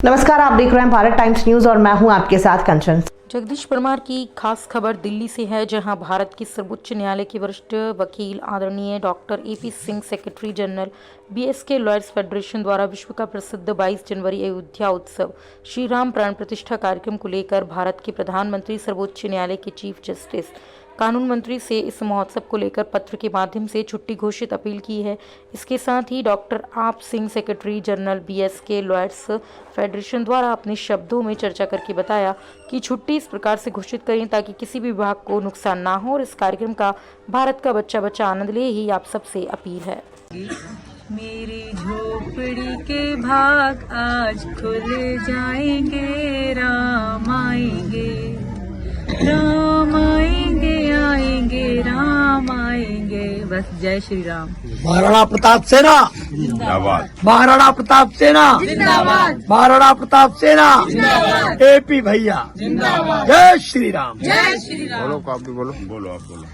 नमस्कार, आप देख रहे हैं भारत टाइम्स न्यूज और मैं हूं आपके साथ कंचन। जगदीश परमार की खास खबर दिल्ली से है, जहां भारत के सर्वोच्च न्यायालय के वरिष्ठ वकील आदरणीय doctor AP Singh secretary general BSK lawyers federation द्वारा विश्व का प्रसिद्ध 22 जनवरी अयोध्या उत्सव श्री राम प्राण प्रतिष्ठा कार्यक्रम को लेकर भारत के प्रधानमंत्री, सर्वोच्च न्यायालय के चीफ जस्टिस, कानून मंत्री से इस महोत्सव को लेकर पत्र के माध्यम से छुट्टी घोषित अपील की है। इसके साथ ही डॉक्टर आप Singh secretary general BSK lawyers federation द्वारा अपने शब्दों में चर्चा करके बताया कि छुट्टी इस प्रकार से घोषित करें ताकि किसी भी विभाग को नुकसान ना हो और इस कार्यक्रम का भारत का बच्चा बच्चा आनंद ले, ही आप सबसे अपील है। मेरी झोपड़ी के भाग आज खुल जाएंगे, राम आएंगे, राम आएंगे, आएंगे, राम आएंगे। बस जय श्री राम। महाराणा प्रताप सेना जिंदाबाद, महाराणा प्रताप सेना जिंदाबाद, महाराणा प्रताप सेना जिंदाबाद, एपी भैया जिंदाबाद, जय श्री राम, जय श्री राम। बोलो आप भी बोलो आप बोलो।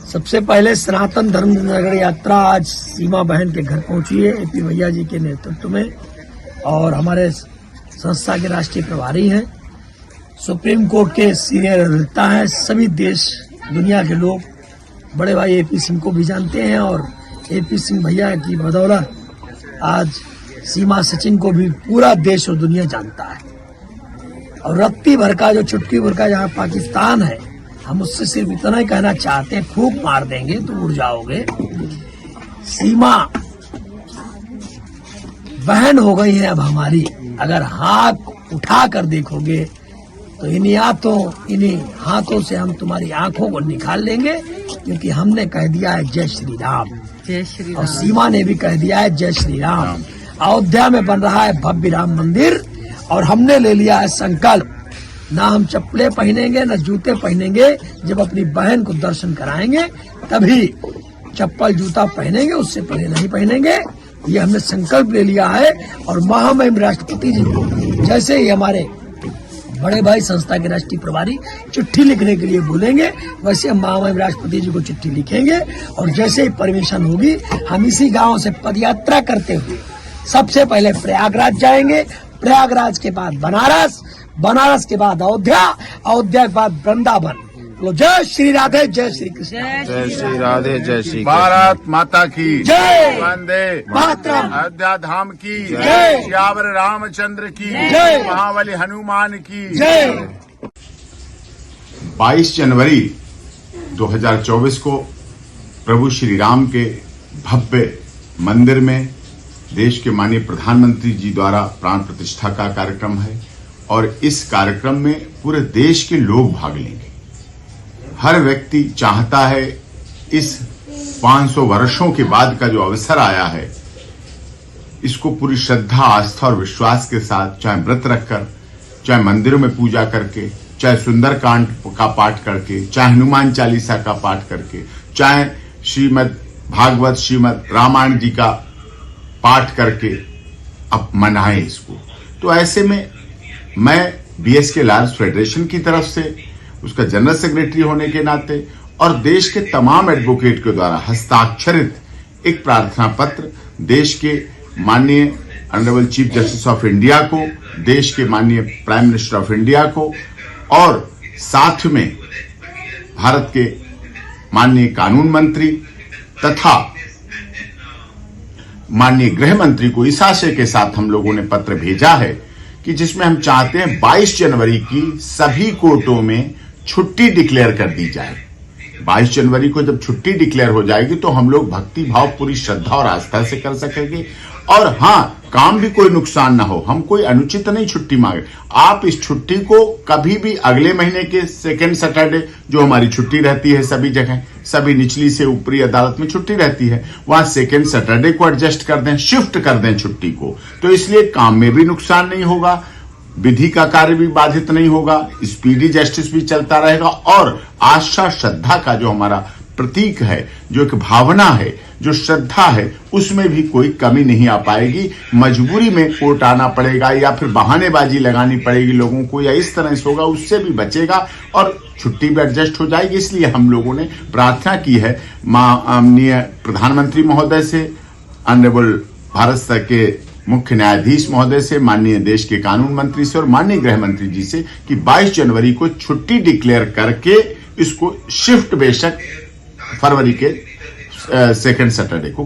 सबसे पहले सनातन धर्म नगर यात्रा आज सीमा बहन के घर पहुंची है, एपी भैया जी के नेतृत्व में, और हमारे संस्था के राष्ट्रीय प्रभारी हैं, सुप्रीम कोर्ट के सीनियर अधिवक्ता हैं। सभी देश दुनिया के लोग बड़े भाई एपी सिंह को भी जानते हैं और एपी सिंह भैया की बदौलत आज सीमा सचिन को भी पूरा देश और दुनिया जानता है। और रत्ती भर का जो चुटकी भर का जहाँ पाकिस्तान है, हम उससे सिर्फ इतना ही कहना चाहते हैं, फूंक मार देंगे तो उड़ जाओगे। सीमा बहन हो गई है अब हमारी। अगर हाथ उठा कर देखोगे तो इन्हीं हाथों से हम तुम्हारी आंखों को निकाल लेंगे, क्योंकि हमने कह दिया है जय श्री राम, जय श्री राम। और सीमा ने भी कह दिया है जय श्री राम। अयोध्या में बन रहा है भव्य राम मंदिर और हमने ले लिया है संकल्प, ना हम चप्पलें पहनेंगे न जूते पहनेंगे। जब अपनी बहन को दर्शन कराएंगे तभी चप्पल जूता पहनेंगे, उससे पहले नहीं पहनेंगे। ये हमने संकल्प ले लिया है। और महामहिम राष्ट्रपति जी को जैसे ही हमारे बड़े भाई संस्था के राष्ट्रीय प्रभारी चिट्ठी लिखने के लिए बोलेंगे, वैसे हम महामहिम राष्ट्रपति जी को चिट्ठी लिखेंगे और जैसे ही परमिशन होगी हम इसी गांव से पदयात्रा करते हुए सबसे पहले प्रयागराज जाएंगे, प्रयागराज के बाद बनारस, बनारस के बाद अयोध्या, अयोध्या के बाद वृंदावन। जय श्री राधे, जय श्री कृष्ण, जय श्री राधे, जय श्री भारत माता की जय, वंदे मातरम, अयोध्या धाम की जय, श्यावर रामचंद्र की जय, महाबली हनुमान की जय। 22 जनवरी 2024 को प्रभु श्री राम के भव्य मंदिर में देश के माननीय प्रधानमंत्री जी द्वारा प्राण प्रतिष्ठा का कार्यक्रम है और इस कार्यक्रम में पूरे देश के लोग भाग लेंगे। हर व्यक्ति चाहता है इस 500 वर्षों के बाद का जो अवसर आया है, इसको पूरी श्रद्धा, आस्था और विश्वास के साथ, चाहे व्रत रखकर, चाहे मंदिरों में पूजा करके, चाहे सुंदरकांड का पाठ करके, चाहे हनुमान चालीसा का पाठ करके, चाहे श्रीमद् भागवत, श्रीमद् रामायण जी का पाठ करके अब मनाए इसको। तो ऐसे में मैं बीएसके लॉयर्स फेडरेशन की तरफ से, उसका जनरल सेक्रेटरी होने के नाते और देश के तमाम एडवोकेट के द्वारा हस्ताक्षरित एक प्रार्थना पत्र देश के माननीय honourable chief justice of India को, देश के माननीय प्राइम मिनिस्टर ऑफ इंडिया को और साथ में भारत के माननीय कानून मंत्री तथा माननीय गृह मंत्री को इस आशय के साथ हम लोगों ने पत्र भेजा है कि जिसमें हम चाहते हैं 22 जनवरी की सभी कोर्टों में छुट्टी डिक्लेयर कर दी जाए। 22 जनवरी को जब छुट्टी डिक्लेयर हो जाएगी तो हम लोग भक्ति भाव, पूरी श्रद्धा और आस्था से कर सकेंगे। और हाँ, काम भी कोई नुकसान ना हो, हम कोई अनुचित नहीं छुट्टी मांगे। आप इस छुट्टी को कभी भी अगले महीने के सेकेंड सैटरडे, जो हमारी छुट्टी रहती है सभी जगह, सभी निचली से ऊपरी अदालत में छुट्टी रहती है, वहां सेकेंड सैटरडे को एडजस्ट कर दें, शिफ्ट कर दें छुट्टी को। तो इसलिए काम में भी नुकसान नहीं होगा, विधि का कार्य भी बाधित नहीं होगा, स्पीडी जस्टिस भी चलता रहेगा और आस्था श्रद्धा का जो हमारा प्रतीक है, जो एक भावना है, जो श्रद्धा है, उसमें भी कोई कमी नहीं आ पाएगी। मजबूरी में कोर्ट आना पड़ेगा या फिर बहानेबाजी लगानी पड़ेगी लोगों को, या इस तरह से होगा, उससे भी बचेगा और छुट्टी भी एडजस्ट हो जाएगी। इसलिए हम लोगों ने प्रार्थना की है माननीय प्रधानमंत्री महोदय से, ऑनरेबल भारत सरकार के मुख्य न्यायाधीश महोदय से, माननीय देश के कानून मंत्री से और माननीय गृह मंत्री जी से कि 22 जनवरी को छुट्टी डिक्लेयर करके इसको शिफ्ट बेशक फरवरी के सेकंड सैटरडे को